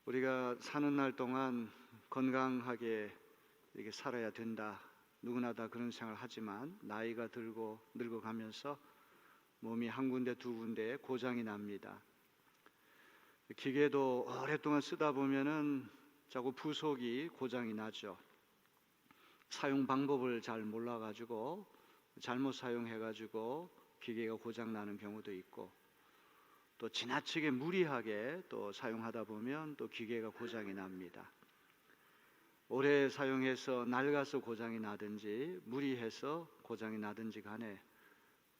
우리가 사는 날 동안 건강하게 이렇게 살아야 된다. 누구나 다 그런 생각을 하지만 나이가 들고 늙어가면서 몸이 한 군데 두 군데 고장이 납니다. 기계도 오랫동안 쓰다 보면은 자꾸 부속이 고장이 나죠. 사용 방법을 잘 몰라가지고 잘못 사용해가지고 기계가 고장 나는 경우도 있고, 또 지나치게 무리하게 또 사용하다 보면 또 기계가 고장이 납니다. 오래 사용해서 낡아서 고장이 나든지 무리해서 고장이 나든지 간에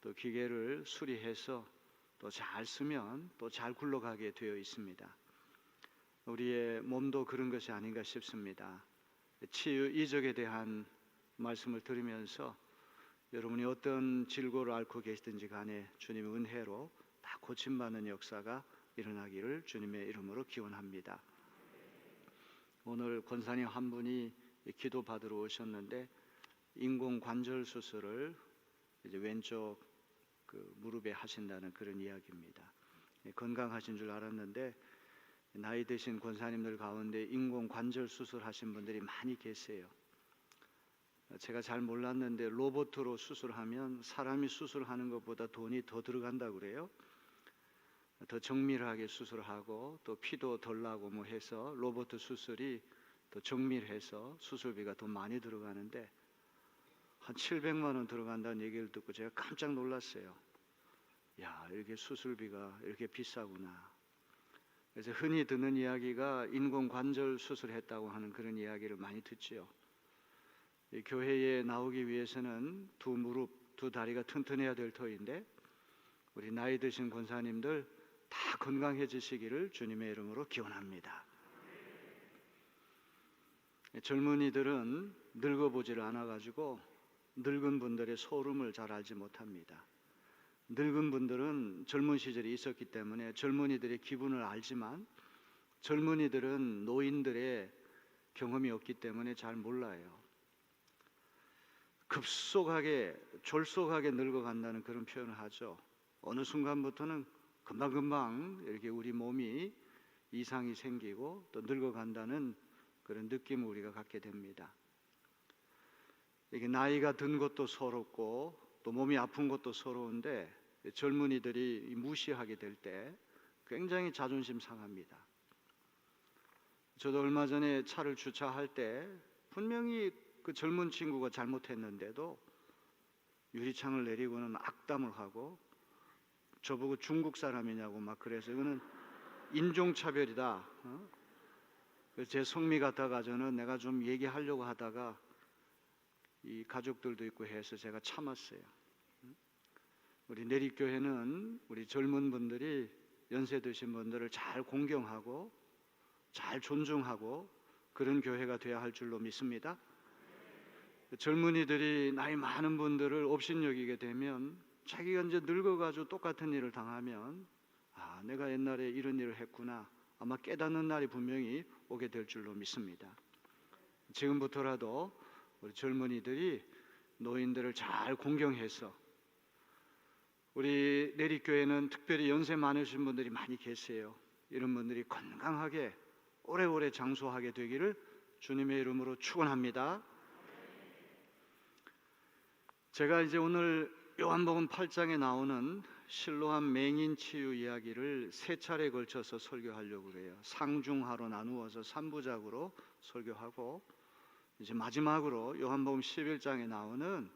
또 기계를 수리해서 또 잘 쓰면 또 잘 굴러가게 되어 있습니다. 우리의 몸도 그런 것이 아닌가 싶습니다. 치유 이적에 대한 말씀을 들으면서 여러분이 어떤 질고를 앓고 계시든지 간에 주님의 은혜로 다 고침받는 역사가 일어나기를 주님의 이름으로 기원합니다. 오늘 권사님 한 분이 기도 받으러 오셨는데 인공 관절 수술을 이제 왼쪽 무릎에 하신다는 그런 이야기입니다. 건강하신 줄 알았는데 나이 드신 권사님들 가운데 인공 관절 수술하신 분들이 많이 계세요. 제가 잘 몰랐는데 로봇으로 수술하면 사람이 수술하는 것보다 돈이 더 들어간다고 그래요. 더 정밀하게 수술하고 또 피도 덜 나고 뭐 해서 로봇 수술이 더 정밀해서 수술비가 더 많이 들어가는데 한 700만 원 들어간다는 얘기를 듣고 제가 깜짝 놀랐어요. 야, 이렇게 수술비가 이렇게 비싸구나. 그래서 흔히 듣는 이야기가 인공관절 수술했다고 하는 그런 이야기를 많이 듣지요. 이 교회에 나오기 위해서는 두 무릎, 두 다리가 튼튼해야 될 터인데 우리 나이 드신 권사님들 다 건강해지시기를 주님의 이름으로 기원합니다. 젊은이들은 늙어보지를 않아가지고 늙은 분들의 소름을 잘 알지 못합니다. 늙은 분들은 젊은 시절이 있었기 때문에 젊은이들의 기분을 알지만 젊은이들은 노인들의 경험이 없기 때문에 잘 몰라요. 급속하게 졸속하게 늙어간다는 그런 표현을 하죠. 어느 순간부터는 금방금방 이렇게 우리 몸이 이상이 생기고 또 늙어간다는 그런 느낌을 우리가 갖게 됩니다. 이게 나이가 든 것도 서럽고 또 몸이 아픈 것도 서러운데 젊은이들이 무시하게 될 때 굉장히 자존심 상합니다. 저도 얼마 전에 차를 주차할 때 분명히 그 젊은 친구가 잘못했는데도 유리창을 내리고는 악담을 하고 저보고 중국 사람이냐고 막 그래서 이거는 인종차별이다. 제 성미 같아가지고는 내가 좀 얘기하려고 하다가 이 가족들도 있고 해서 제가 참았어요. 우리 내립교회는 우리 젊은 분들이 연세 드신 분들을 잘 공경하고 잘 존중하고 그런 교회가 되어야 할 줄로 믿습니다. 젊은이들이 나이 많은 분들을 업신여기게 되면 자기가 이제 늙어가지고 똑같은 일을 당하면 아, 내가 옛날에 이런 일을 했구나 아마 깨닫는 날이 분명히 오게 될 줄로 믿습니다. 지금부터라도 우리 젊은이들이 노인들을 잘 공경해서 우리 내립교회는 특별히 연세 많으신 분들이 많이 계세요. 이런 분들이 건강하게 오래오래 장수하게 되기를 주님의 이름으로 축원합니다. 제가 이제 오늘 요한복음 8장에 나오는 실로암 맹인 치유 이야기를 세 차례에 걸쳐서 설교하려고 그래요. 상중하로 나누어서 3부작으로 설교하고 이제 마지막으로 요한복음 11장에 나오는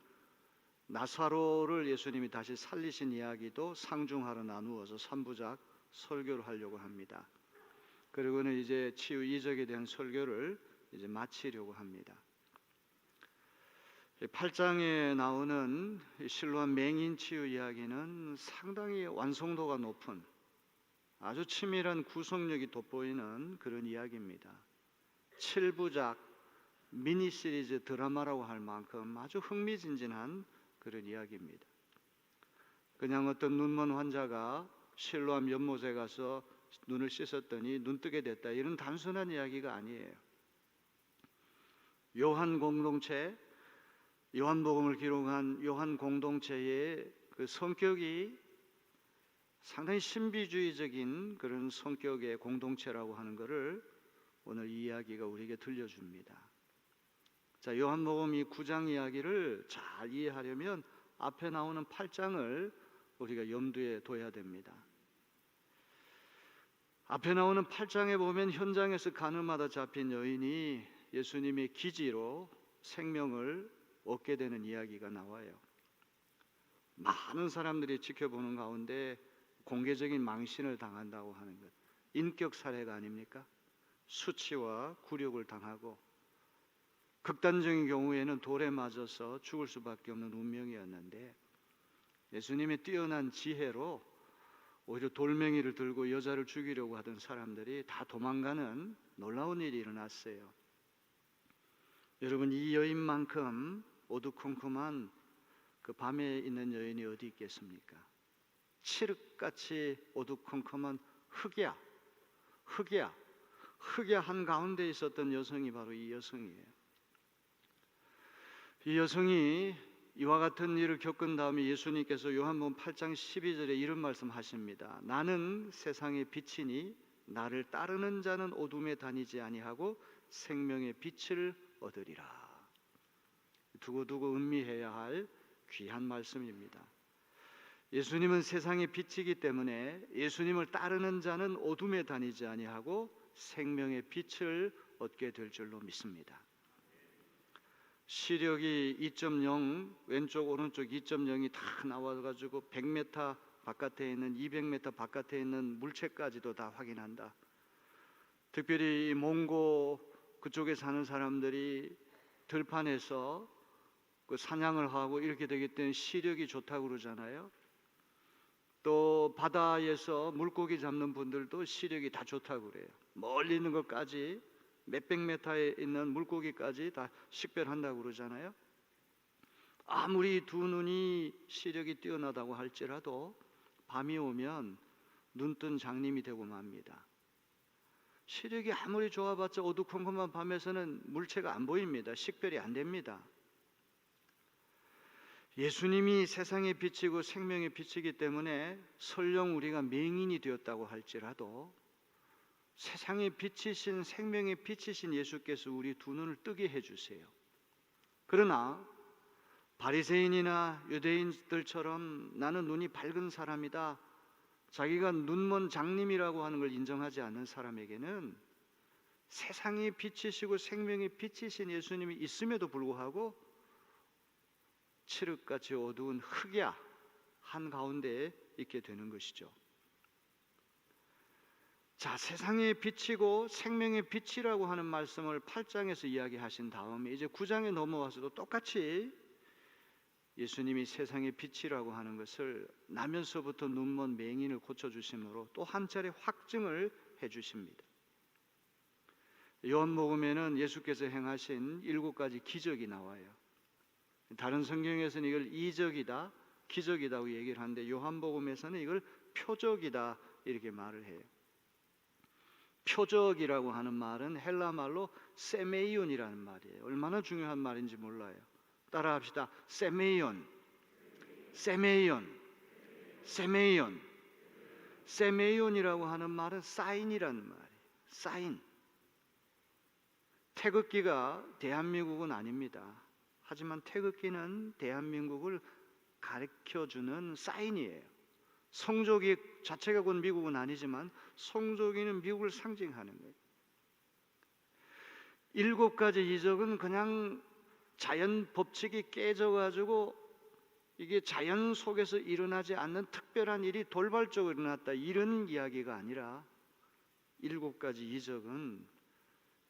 나사로를 예수님이 다시 살리신 이야기도 상중하로 나누어서 3부작 설교를 하려고 합니다. 그리고는 이제 치유 이적에 대한 설교를 이제 마치려고 합니다. 8장에 나오는 실로암 맹인 치유 이야기는 상당히 완성도가 높은 아주 치밀한 구성력이 돋보이는 그런 이야기입니다. 7부작 미니 시리즈 드라마라고 할 만큼 아주 흥미진진한 그런 이야기입니다. 그냥 어떤 눈먼 환자가 실로암 연못에 가서 눈을 씻었더니 눈뜨게 됐다 이런 단순한 이야기가 아니에요. 요한 공동체, 요한복음을 기록한 요한 공동체의 그 성격이 상당히 신비주의적인 그런 성격의 공동체라고 하는 것을 오늘 이 이야기가 우리에게 들려줍니다. 자, 요한복음 이 9장 이야기를 잘 이해하려면 앞에 나오는 8장을 우리가 염두에 둬야 됩니다. 앞에 나오는 8장에 보면 현장에서 가늠하다 잡힌 여인이 예수님의 기지로 생명을 얻게 되는 이야기가 나와요. 많은 사람들이 지켜보는 가운데 공개적인 망신을 당한다고 하는 것, 인격 살해가 아닙니까? 수치와 굴욕을 당하고 극단적인 경우에는 돌에 맞아서 죽을 수밖에 없는 운명이었는데 예수님의 뛰어난 지혜로 오히려 돌멩이를 들고 여자를 죽이려고 하던 사람들이 다 도망가는 놀라운 일이 일어났어요. 여러분, 이 여인만큼 어두컴컴한 그 밤에 있는 여인이 어디 있겠습니까? 칠흑같이 어두컴컴한 흑야 한가운데 있었던 여성이 바로 이 여성이에요. 이 여성이 이와 같은 일을 겪은 다음에 예수님께서 요한복음 8장 12절에 이런 말씀하십니다. 나는 세상의 빛이니 나를 따르는 자는 어둠에 다니지 아니하고 생명의 빛을 얻으리라. 두고두고 음미해야 할 귀한 말씀입니다. 예수님은 세상의 빛이기 때문에 예수님을 따르는 자는 어둠에 다니지 아니하고 생명의 빛을 얻게 될 줄로 믿습니다. 시력이 2.0 왼쪽 오른쪽 2.0이 다 나와가지고 100m 바깥에 있는 200m 바깥에 있는 물체까지도 다 확인한다. 특별히 몽고 그쪽에 사는 사람들이 들판에서 그 사냥을 하고 이렇게 되기 때문에 시력이 좋다고 그러잖아요. 또 바다에서 물고기 잡는 분들도 시력이 다 좋다고 그래요. 멀리 있는 것까지 몇백 미터에 있는 물고기까지 다 식별한다고 그러잖아요. 아무리 두 눈이 시력이 뛰어나다고 할지라도 밤이 오면 눈뜬 장님이 되고 맙니다. 시력이 아무리 좋아봤자 어두컴컴한 밤에서는 물체가 안 보입니다. 식별이 안 됩니다. 예수님이 세상의 빛이고 생명의 빛이기 때문에 설령 우리가 맹인이 되었다고 할지라도 세상의 빛이신 생명의 빛이신 예수께서 우리 두 눈을 뜨게 해주세요. 그러나 바리새인이나 유대인들처럼 나는 눈이 밝은 사람이다, 자기가 눈먼 장님이라고 하는 걸 인정하지 않는 사람에게는 세상의 빛이시고 생명의 빛이신 예수님이 있음에도 불구하고 칠흑같이 어두운 흑야 한가운데에 있게 되는 것이죠. 자, 세상의 빛이고 생명의 빛이라고 하는 말씀을 8장에서 이야기하신 다음에 이제 9장에 넘어와서도 똑같이 예수님이 세상의 빛이라고 하는 것을 나면서부터 눈먼 맹인을 고쳐주심으로 또 한 차례 확증을 해주십니다. 요한복음에는 예수께서 행하신 7가지 기적이 나와요. 다른 성경에서는 이걸 이적이다, 기적이다고 얘기를 하는데 요한복음에서는 이걸 표적이다 이렇게 말을 해요. 표적이라고 하는 말은 헬라 말로 세메이온이라는 말이에요. 얼마나 중요한 말인지 몰라요. 따라합시다. 세메이온. 세메이온이라고 하는 말은 사인이라는 말이에요. 사인. 태극기가 대한민국은 아닙니다. 하지만 태극기는 대한민국을 가르쳐주는 사인이에요. 성조기 자체가 곧 미국은 아니지만 성조기는 미국을 상징하는 거예요. 7가지 이적은 그냥 자연 법칙이 깨져가지고 이게 자연 속에서 일어나지 않는 특별한 일이 돌발적으로 일어났다 이런 이야기가 아니라 7가지 이적은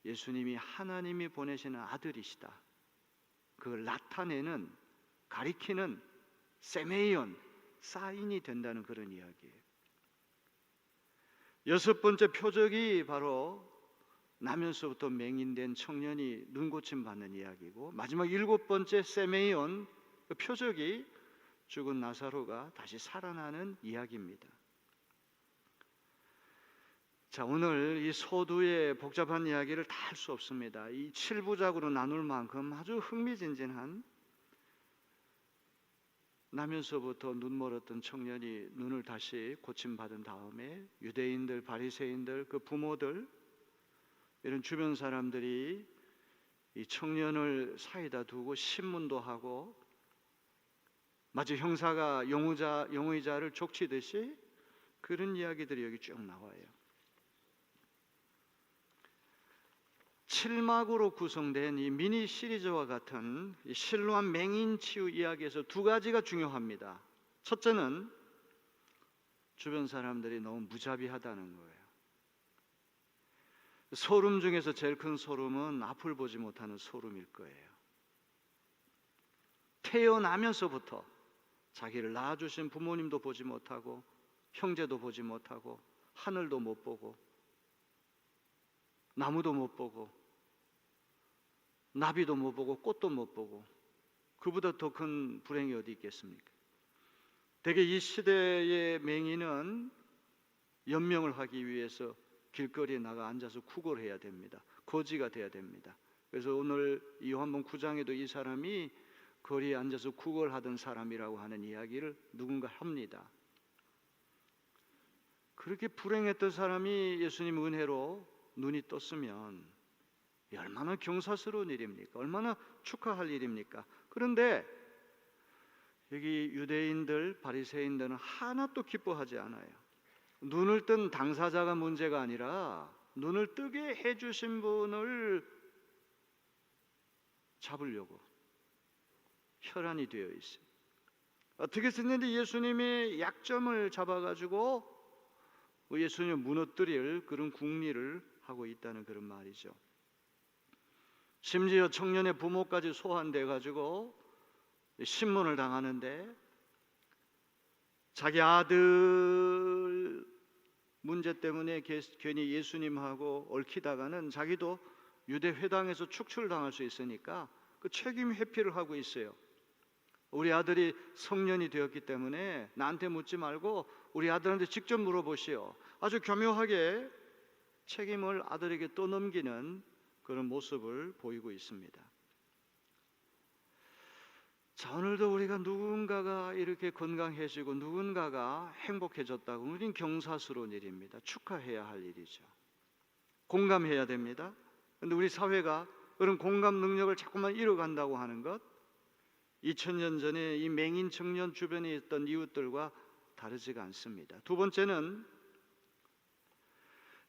예수님이 하나님이 보내시는 아들이시다, 그걸 나타내는 가리키는 세메이온 사인이 된다는 그런 이야기예요. 6번째 표적이 바로 나면서부터 맹인된 청년이 눈 고침 받는 이야기고, 마지막 7번째 세메이온 그 표적이 죽은 나사로가 다시 살아나는 이야기입니다. 자, 오늘 이 소두의 복잡한 이야기를 다 할 수 없습니다. 이 7부작으로 나눌 만큼 아주 흥미진진한, 나면서부터 눈 멀었던 청년이 눈을 다시 고침받은 다음에 유대인들, 바리새인들, 그 부모들, 이런 주변 사람들이 이 청년을 사이다 두고 신문도 하고 마치 형사가 용의자를 족치듯이 그런 이야기들이 여기 쭉 나와요. 7막으로 구성된 이 미니 시리즈와 같은 이 실로암 맹인 치유 이야기에서 두 가지가 중요합니다. 첫째는 주변 사람들이 너무 무자비하다는 거예요. 소름 중에서 제일 큰 소름은 앞을 보지 못하는 소름일 거예요. 태어나면서부터 자기를 낳아주신 부모님도 보지 못하고 형제도 보지 못하고 하늘도 못 보고 나무도 못 보고 나비도 못 보고 꽃도 못 보고 그보다 더 큰 불행이 어디 있겠습니까? 대개 이 시대의 맹인은 연명을 하기 위해서 길거리에 나가 앉아서 구걸해야 됩니다. 거지가 돼야 됩니다. 그래서 오늘 요한복음 9장에도 이 사람이 거리에 앉아서 구걸하던 사람이라고 하는 이야기를 누군가 합니다. 그렇게 불행했던 사람이 예수님 은혜로 눈이 떴으면 얼마나 경사스러운 일입니까? 얼마나 축하할 일입니까? 그런데 여기 유대인들, 바리새인들은 하나도 기뻐하지 않아요. 눈을 뜬 당사자가 문제가 아니라 눈을 뜨게 해주신 분을 잡으려고 혈안이 되어 있어요. 어떻게 했는데 예수님의 약점을 잡아가지고 예수님을 무너뜨릴 그런 궁리를 하고 있다는 그런 말이죠. 심지어 청년의 부모까지 소환돼 가지고 신문을 당하는데 자기 아들 문제 때문에 괜히 예수님하고 얽히다가는 자기도 유대 회당에서 축출당할 수 있으니까 그 책임 회피를 하고 있어요. 우리 아들이 성년이 되었기 때문에 나한테 묻지 말고 우리 아들한테 직접 물어보시오. 아주 교묘하게 책임을 아들에게 떠넘기는 그런 모습을 보이고 있습니다. 자, 오늘도 우리가 누군가가 이렇게 건강해지고 누군가가 행복해졌다고 우린 경사스러운 일입니다. 축하해야 할 일이죠. 공감해야 됩니다. 그런데 우리 사회가 그런 공감 능력을 자꾸만 잃어간다고 하는 것, 2000년 전에 이 맹인 청년 주변에 있던 이웃들과 다르지가 않습니다. 두 번째는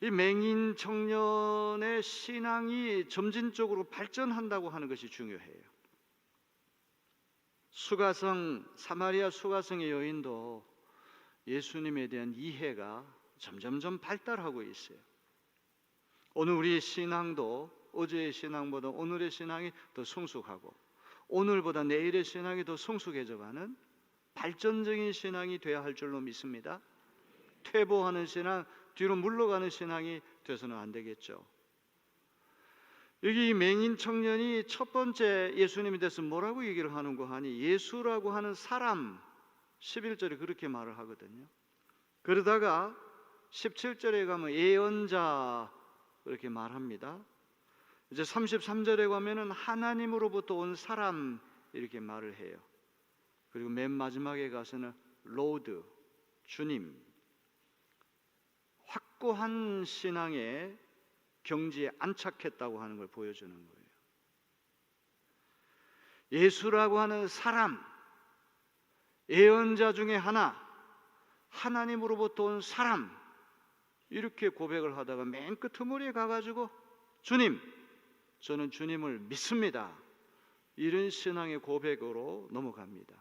이 맹인 청년의 신앙이 점진적으로 발전한다고 하는 것이 중요해요. 사마리아 수가성의 여인도 예수님에 대한 이해가 점점점 발달하고 있어요. 오늘 우리의 신앙도 어제의 신앙보다 오늘의 신앙이 더 성숙하고 오늘보다 내일의 신앙이 더 성숙해져가는 발전적인 신앙이 되어야 할 줄로 믿습니다. 퇴보하는 신앙, 뒤로 물러가는 신앙이 돼서는 안 되겠죠. 여기 이 맹인 청년이 첫 번째 예수님에 대해서 뭐라고 얘기를 하는고 하니 예수라고 하는 사람 11절에 그렇게 말을 하거든요. 그러다가 17절에 가면 예언자 그렇게 말합니다. 이제 33절에 가면은 하나님으로부터 온 사람 이렇게 말을 해요. 그리고 맨 마지막에 가서는 로드 주님, 확고한 신앙의 경지에 안착했다고 하는 걸 보여주는 거예요. 예수라고 하는 사람, 예언자 중에 하나, 하나님으로부터 온 사람 이렇게 고백을 하다가 맨 끝머리에 가가지고 주님, 저는 주님을 믿습니다. 이런 신앙의 고백으로 넘어갑니다.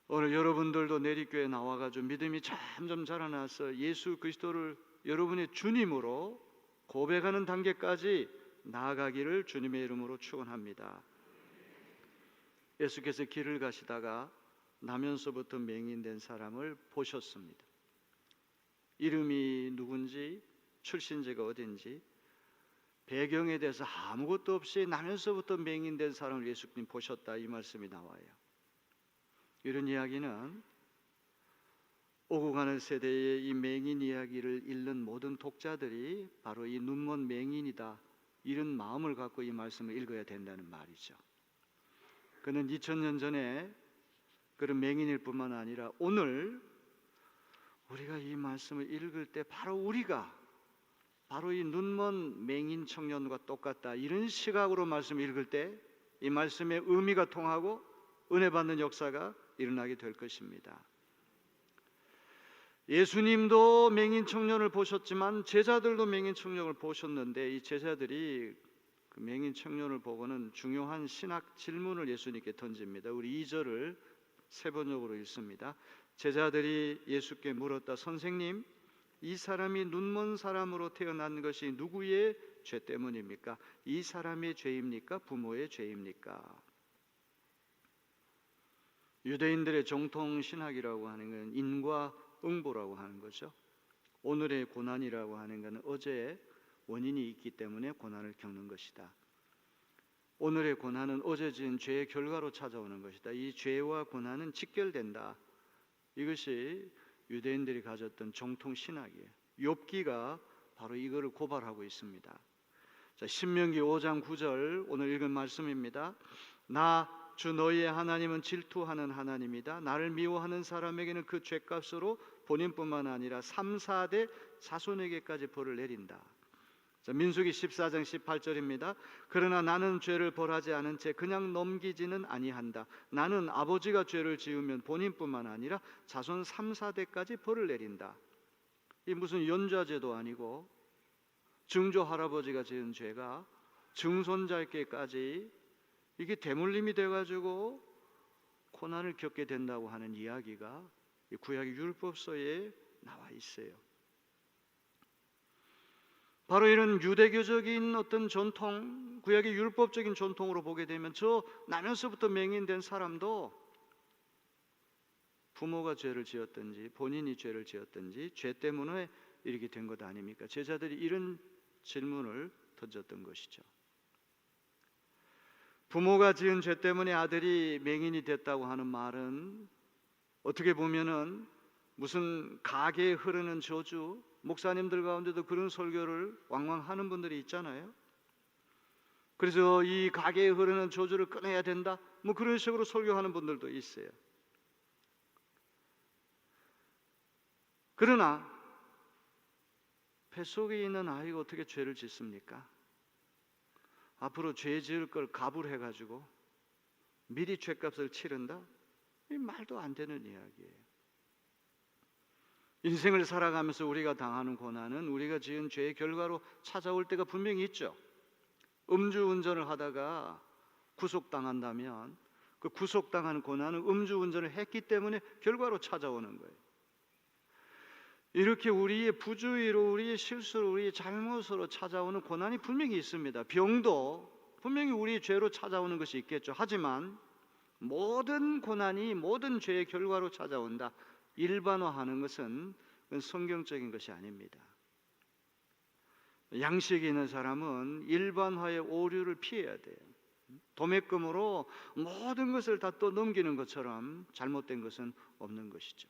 오늘 여러분들도 내리교회 나와가지고 믿음이 점점 자라나서 예수 그리스도를 여러분의 주님으로 고백하는 단계까지 나아가기를 주님의 이름으로 축원합니다. 예수께서 길을 가시다가 나면서부터 맹인된 사람을 보셨습니다. 이름이 누군지 출신지가 어딘지 배경에 대해서 아무것도 없이 나면서부터 맹인된 사람을 예수님 보셨다 이 말씀이 나와요. 이런 이야기는 오고 가는 세대의 이 맹인 이야기를 읽는 모든 독자들이 바로 이 눈먼 맹인이다 이런 마음을 갖고 이 말씀을 읽어야 된다는 말이죠. 그는 2000년 전에 그런 맹인일 뿐만 아니라 오늘 우리가 이 말씀을 읽을 때 바로 우리가 바로 이 눈먼 맹인 청년과 똑같다. 이런 시각으로 말씀을 읽을 때 이 말씀의 의미가 통하고 은혜 받는 역사가 일어나게 될 것입니다. 예수님도 맹인 청년을 보셨지만 제자들도 맹인 청년을 보셨는데 이 제자들이 그 맹인 청년을 보고는 중요한 신학 질문을 예수님께 던집니다. 우리 2절을 세 번역으로 읽습니다. 제자들이 예수께 물었다. 선생님, 이 사람이 눈먼 사람으로 태어난 것이 누구의 죄 때문입니까? 이 사람의 죄입니까? 부모의 죄입니까? 유대인들의 정통 신학이라고 하는 건 인과 응보라고 하는 거죠. 오늘의 고난이라고 하는 것은 어제의 원인이 있기 때문에 고난을 겪는 것이다. 오늘의 고난은 어제 지은 죄의 결과로 찾아오는 것이다. 이 죄와 고난은 직결된다. 이것이 유대인들이 가졌던 정통 신학이에요. 욥기가 바로 이거를 고발하고 있습니다. 자, 신명기 5장 9절 오늘 읽은 말씀입니다. 나 주 너희의 하나님은 질투하는 하나님이다. 나를 미워하는 사람에게는 그 죄값으로 본인뿐만 아니라 3, 4대 자손에게까지 벌을 내린다. 자, 민수기 14장 18절입니다. 그러나 나는 죄를 벌하지 않은 채 그냥 넘기지는 아니한다. 나는 아버지가 죄를 지으면 본인뿐만 아니라 자손 3, 4대까지 벌을 내린다. 이 무슨 연좌제도 아니고 증조 할아버지가 지은 죄가 증손자에게까지 이게 대물림이 돼가지고 고난을 겪게 된다고 하는 이야기가 구약의 율법서에 나와 있어요. 바로 이런 유대교적인 어떤 전통, 구약의 율법적인 전통으로 보게 되면 저 나면서부터 맹인된 사람도 부모가 죄를 지었든지 본인이 죄를 지었든지 죄 때문에 이렇게 된 것 아닙니까? 제자들이 이런 질문을 던졌던 것이죠. 부모가 지은 죄 때문에 아들이 맹인이 됐다고 하는 말은 어떻게 보면은 무슨 가게에 흐르는 저주, 목사님들 가운데도 그런 설교를 왕왕 하는 분들이 있잖아요. 그래서 이 가게에 흐르는 저주를 끊어야 된다, 뭐 그런 식으로 설교하는 분들도 있어요. 그러나 뱃속에 있는 아이가 어떻게 죄를 짓습니까? 앞으로 죄 지을 걸 갑을 해가지고 미리 죄값을 치른다? 이 말도 안 되는 이야기예요. 인생을 살아가면서 우리가 당하는 고난은 우리가 지은 죄의 결과로 찾아올 때가 분명히 있죠. 음주운전을 하다가 구속당한다면 그 구속당한 고난은 음주운전을 했기 때문에 결과로 찾아오는 거예요. 이렇게 우리의 부주의로, 우리의 실수로, 우리의 잘못으로 찾아오는 고난이 분명히 있습니다. 병도 분명히 우리의 죄로 찾아오는 것이 있겠죠. 하지만 모든 고난이 모든 죄의 결과로 찾아온다, 일반화하는 것은 성경적인 것이 아닙니다. 양식이 있는 사람은 일반화의 오류를 피해야 돼요. 도매금으로 모든 것을 다 또 넘기는 것처럼 잘못된 것은 없는 것이죠.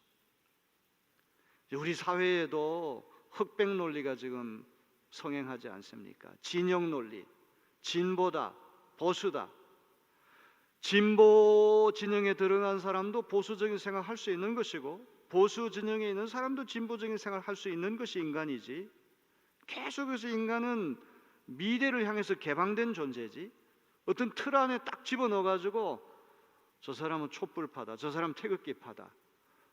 우리 사회에도 흑백 논리가 지금 성행하지 않습니까? 진영 논리, 진보다, 보수다. 진보 진영에 들어간 사람도 보수적인 생각을 할 수 있는 것이고, 보수 진영에 있는 사람도 진보적인 생각을 할 수 있는 것이 인간이지, 계속해서 인간은 미래를 향해서 개방된 존재지, 어떤 틀 안에 딱 집어넣어가지고 저 사람은 촛불파다, 저 사람은 태극기파다,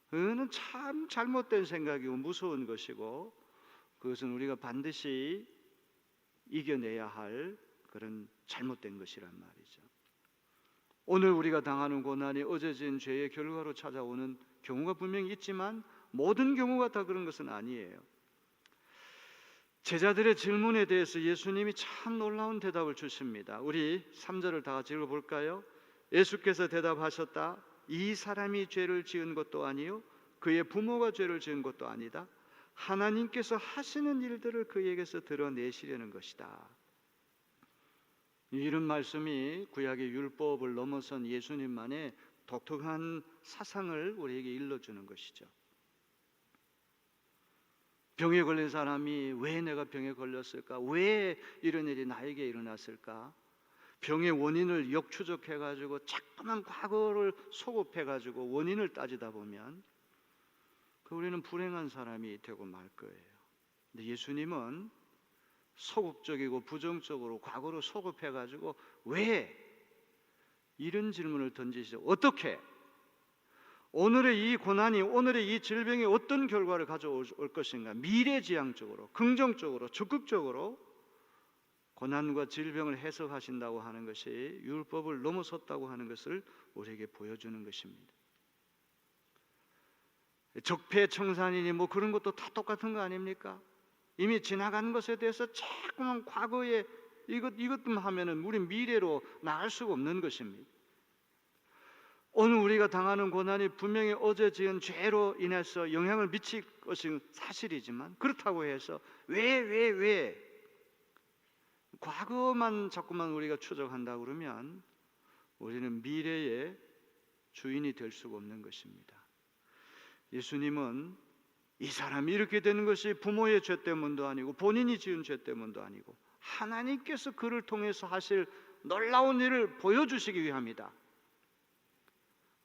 그거는 참 잘못된 생각이고 무서운 것이고, 그것은 우리가 반드시 이겨내야 할 그런 잘못된 것이란 말이죠. 오늘 우리가 당하는 고난이 어제 지은 죄의 결과로 찾아오는 경우가 분명히 있지만 모든 경우가 다 그런 것은 아니에요. 제자들의 질문에 대해서 예수님이 참 놀라운 대답을 주십니다. 우리 3절을 다 같이 읽어볼까요? 예수께서 대답하셨다. 이 사람이 죄를 지은 것도 아니요 그의 부모가 죄를 지은 것도 아니다. 하나님께서 하시는 일들을 그에게서 드러내시려는 것이다. 이런 말씀이 구약의 율법을 넘어선 예수님만의 독특한 사상을 우리에게 일러주는 것이죠. 병에 걸린 사람이 왜 내가 병에 걸렸을까? 왜 이런 일이 나에게 일어났을까? 병의 원인을 역추적해가지고 자꾸만 과거를 소급해가지고 원인을 따지다 보면 우리는 불행한 사람이 되고 말 거예요. 근데 예수님은 소극적이고 부정적으로 과거로 소급해가지고 왜 이런 질문을 던지시죠? 어떻게 오늘의 이 고난이, 오늘의 이 질병이 어떤 결과를 가져올 것인가? 미래지향적으로, 긍정적으로, 적극적으로 고난과 질병을 해석하신다고 하는 것이 율법을 넘어섰다고 하는 것을 우리에게 보여주는 것입니다. 적폐청산이니 뭐 그런 것도 다 똑같은 거 아닙니까? 이미 지나간 것에 대해서 자꾸만 과거에 이것만 하면은 우리 미래로 나갈 수가 없는 것입니다. 오늘 우리가 당하는 고난이 분명히 어제 지은 죄로 인해서 영향을 미칠 것은 사실이지만, 그렇다고 해서 왜 과거만 자꾸만 우리가 추적한다 그러면 우리는 미래의 주인이 될 수가 없는 것입니다. 예수님은 이 사람이 이렇게 되는 것이 부모의 죄 때문도 아니고 본인이 지은 죄 때문도 아니고 하나님께서 그를 통해서 하실 놀라운 일을 보여주시기 위함이다.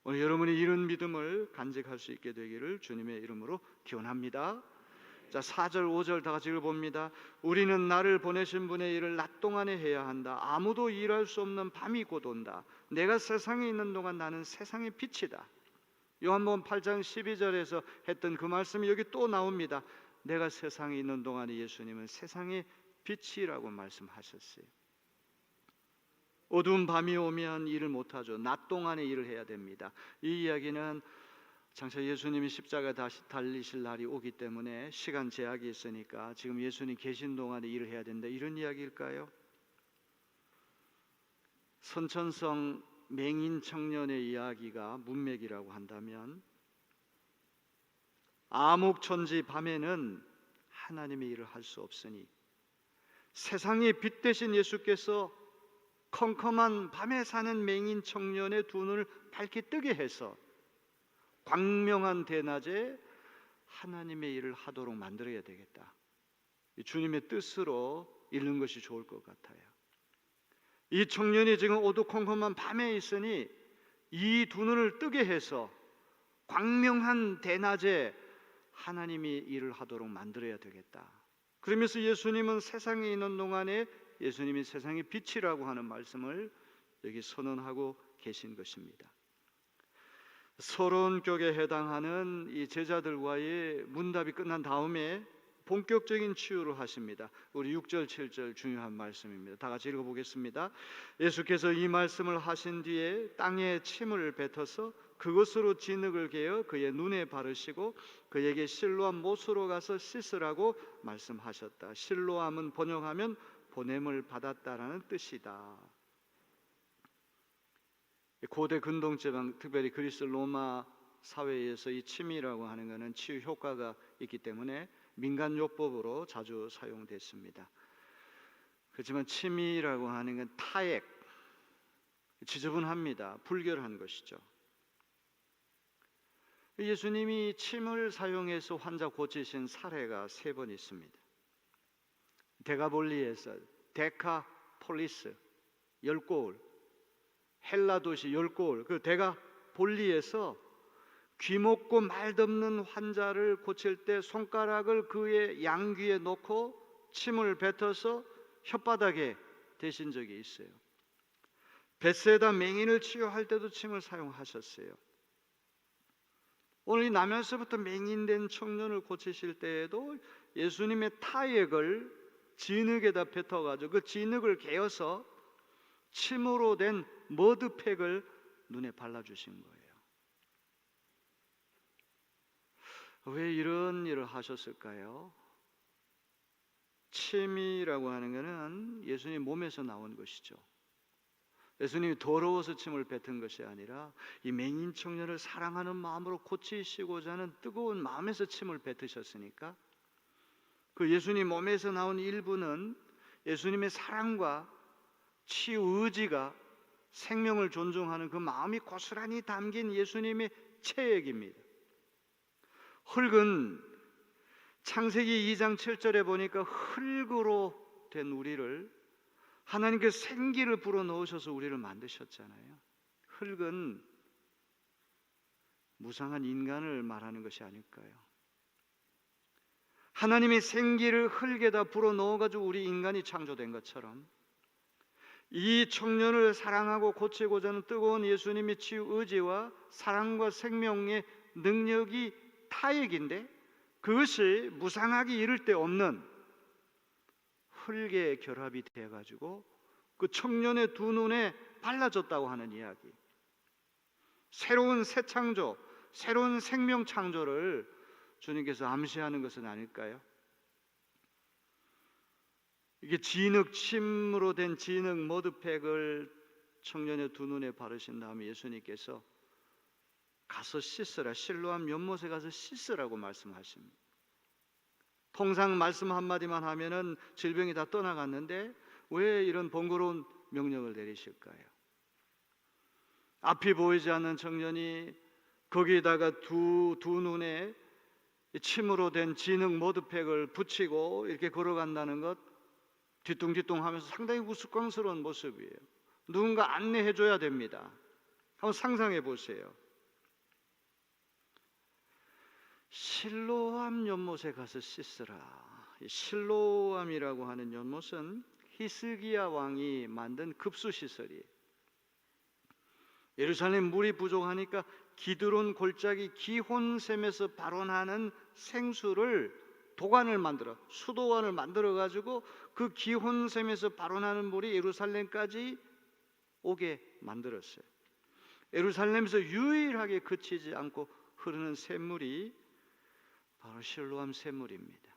오늘 여러분이 이런 믿음을 간직할 수 있게 되기를 주님의 이름으로 기원합니다. 자, 4절 5절 다 같이 읽어봅니다. 우리는 나를 보내신 분의 일을 낮 동안에 해야 한다. 아무도 일할 수 없는 밤이 곧 온다. 내가 세상에 있는 동안 나는 세상의 빛이다. 요한복음 8장 12절에서 했던 그 말씀이 여기 또 나옵니다. 내가 세상에 있는 동안에 예수님은 세상의 빛이라고 말씀하셨어요. 어두운 밤이 오면 일을 못하죠. 낮 동안에 일을 해야 됩니다. 이 이야기는 장차 예수님이 십자가에 다시 달리실 날이 오기 때문에 시간 제약이 있으니까 지금 예수님 계신 동안에 일을 해야 된다, 이런 이야기일까요? 선천성 맹인 청년의 이야기가 문맥이라고 한다면 암흑천지 밤에는 하나님의 일을 할 수 없으니 세상의 빛 대신 예수께서 컴컴한 밤에 사는 맹인 청년의 두 눈을 밝게 뜨게 해서 광명한 대낮에 하나님의 일을 하도록 만들어야 되겠다. 주님의 뜻으로 읽는 것이 좋을 것 같아요. 이 청년이 지금 어두컴컴한 밤에 있으니 이 두 눈을 뜨게 해서 광명한 대낮에 하나님이 일을 하도록 만들어야 되겠다. 그러면서 예수님은 세상에 있는 동안에 예수님이 세상의 빛이라고 하는 말씀을 여기 선언하고 계신 것입니다. 서론격에 해당하는 이 제자들과의 문답이 끝난 다음에 본격적인 치유를 하십니다. 우리 6절 7절 중요한 말씀입니다. 다 같이 읽어보겠습니다. 예수께서 이 말씀을 하신 뒤에 땅에 침을 뱉어서 그것으로 진흙을 개어 그의 눈에 바르시고 그에게 실로암 못으로 가서 씻으라고 말씀하셨다. 실로암은 번역하면 보냄을 받았다라는 뜻이다. 고대 근동지방, 특별히 그리스 로마 사회에서 이 침이라고 하는 것은 치유 효과가 있기 때문에 민간요법으로 자주 사용됐습니다. 그렇지만 침이라고 하는 건 타액, 지저분합니다. 불결한 것이죠. 예수님이 침을 사용해서 환자 고치신 사례가 3번 있습니다. 데가볼리에서 데카폴리스 10고을, 헬라 도시 10고을, 그 데가볼리에서 귀먹고 말없는 환자를 고칠 때 손가락을 그의 양귀에 놓고 침을 뱉어서 혓바닥에 대신 적이 있어요. 벳세다 맹인을 치유할 때도 침을 사용하셨어요. 오늘 이 나면서부터 맹인된 청년을 고치실 때에도 예수님의 타액을 진흙에다 뱉어가지고 그 진흙을 개어서 침으로 된 머드팩을 눈에 발라주신 거예요. 왜 이런 일을 하셨을까요? 침이라고 하는 것은 예수님 몸에서 나온 것이죠. 예수님이 더러워서 침을 뱉은 것이 아니라 이 맹인 청년을 사랑하는 마음으로 고치시고자 하는 뜨거운 마음에서 침을 뱉으셨으니까 그 예수님 몸에서 나온 일부는 예수님의 사랑과 치유 의지가, 생명을 존중하는 그 마음이 고스란히 담긴 예수님의 체액입니다. 흙은 창세기 2장 7절에 보니까 흙으로 된 우리를 하나님께서 생기를 불어넣으셔서 우리를 만드셨잖아요. 흙은 무상한 인간을 말하는 것이 아닐까요? 하나님이 생기를 흙에다 불어 넣어가지고 우리 인간이 창조된 것처럼 이 청년을 사랑하고 고치고자 하는 뜨거운 예수님의 치유 의지와 사랑과 생명의 능력이 타액인데, 그것이 무상하기 이를 데 없는 흙의 결합이 되어가지고 그 청년의 두 눈에 발라졌다고 하는 이야기. 새로운 새 창조, 새로운 생명 창조를 주님께서 암시하는 것은 아닐까요? 이게 침으로 된 진흙 머드팩을 청년의 두 눈에 바르신 다음에 예수님께서 가서 씻으라, 실로암 연못에 가서 씻으라고 말씀하십니다. 통상 말씀 한마디만 하면은 질병이 다 떠나갔는데 왜 이런 번거로운 명령을 내리실까요? 앞이 보이지 않는 청년이 거기에다가 두 눈에 침으로 된 진흙 머드팩을 붙이고 이렇게 걸어간다는 것, 뒤뚱뒤뚱 하면서 상당히 우스꽝스러운 모습이에요. 누군가 안내해 줘야 됩니다. 한번 상상해 보세요. 실로암 연못에 가서 씻으라. 실로암이라고 하는 연못은 히스기야 왕이 만든 급수시설이에요. 예루살렘 물이 부족하니까 기드론 골짜기 기혼샘에서 발원하는 생수를 도관을 만들어, 수도관을 만들어 가지고 그 기혼샘에서 발원하는 물이 예루살렘까지 오게 만들었어요. 예루살렘에서 유일하게 그치지 않고 흐르는 샘물이 바로 실로암 샘물입니다.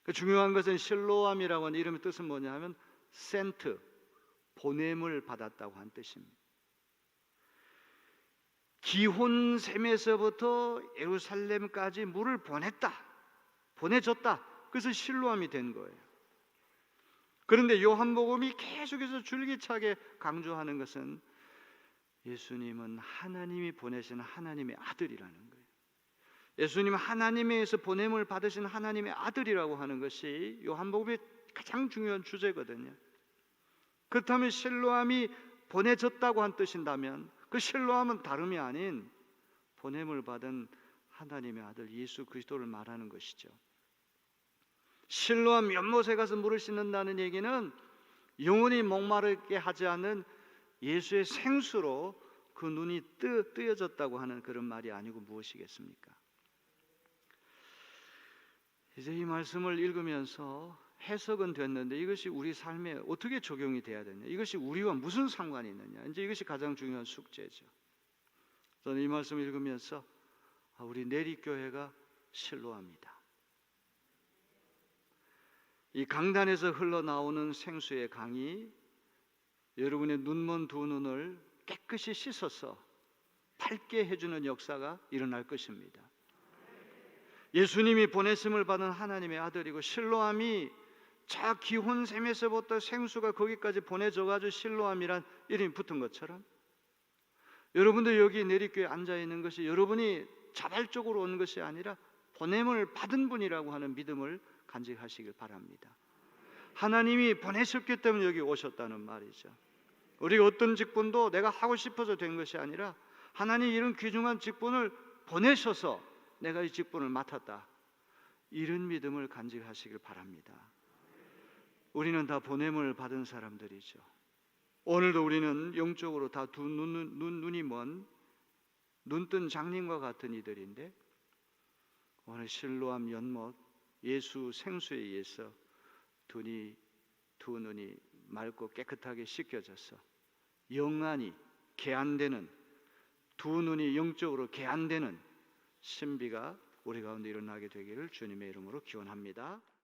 그 중요한 것은 실로암이라고 하는 이름의 뜻은 뭐냐 하면 센트, 보냄을 받았다고 한 뜻입니다. 기혼샘에서부터 예루살렘까지 물을 보내줬다. 그래서 실로암이 된 거예요. 그런데 요한복음이 계속해서 줄기차게 강조하는 것은 예수님은 하나님이 보내신 하나님의 아들이라는 거예요. 예수님은 하나님에서 보냄을 받으신 하나님의 아들이라고 하는 것이 요한복음의 가장 중요한 주제거든요. 그렇다면 실로암이 보내졌다고 한 뜻인다면 그 실로암은 다름이 아닌 보냄을 받은 하나님의 아들 예수 그리스도를 말하는 것이죠. 실로암 연못에 가서 물을 씻는다는 얘기는 영원히 목마르게 하지 않는 예수의 생수로 그 눈이 뜨여졌다고 하는 그런 말이 아니고 무엇이겠습니까? 이제 이 말씀을 읽으면서 해석은 됐는데 이것이 우리 삶에 어떻게 적용이 돼야 되냐, 이것이 우리와 무슨 상관이 있느냐, 이제 이것이 가장 중요한 숙제죠. 저는 이 말씀을 읽으면서 우리 내리교회가 실로암이다. 이 강단에서 흘러나오는 생수의 강이 여러분의 눈먼 두 눈을 깨끗이 씻어서 밝게 해주는 역사가 일어날 것입니다. 예수님이 보내심을 받은 하나님의 아들이고 실로암이 저 기혼샘에서부터 생수가 거기까지 보내져가지고 실로암이란 이름이 붙은 것처럼 여러분도 여기 내리교회에 앉아있는 것이 여러분이 자발적으로 온 것이 아니라 보냄을 받은 분이라고 하는 믿음을 간직하시길 바랍니다. 하나님이 보내셨기 때문에 여기 오셨다는 말이죠. 우리가 어떤 직분도 내가 하고 싶어서 된 것이 아니라 하나님이 이런 귀중한 직분을 보내셔서 내가 이 직분을 맡았다, 이런 믿음을 간직하시길 바랍니다. 우리는 다 보냄을 받은 사람들이죠. 오늘도 우리는 영적으로 다 두 눈이 먼 눈뜬 장님과 같은 이들인데 오늘 실로암 연못 예수 생수에 의해서 두 눈이 맑고 깨끗하게 씻겨져서 영안이 개안되는, 두 눈이 영적으로 개안되는 신비가 우리 가운데 일어나게 되기를 주님의 이름으로 기원합니다.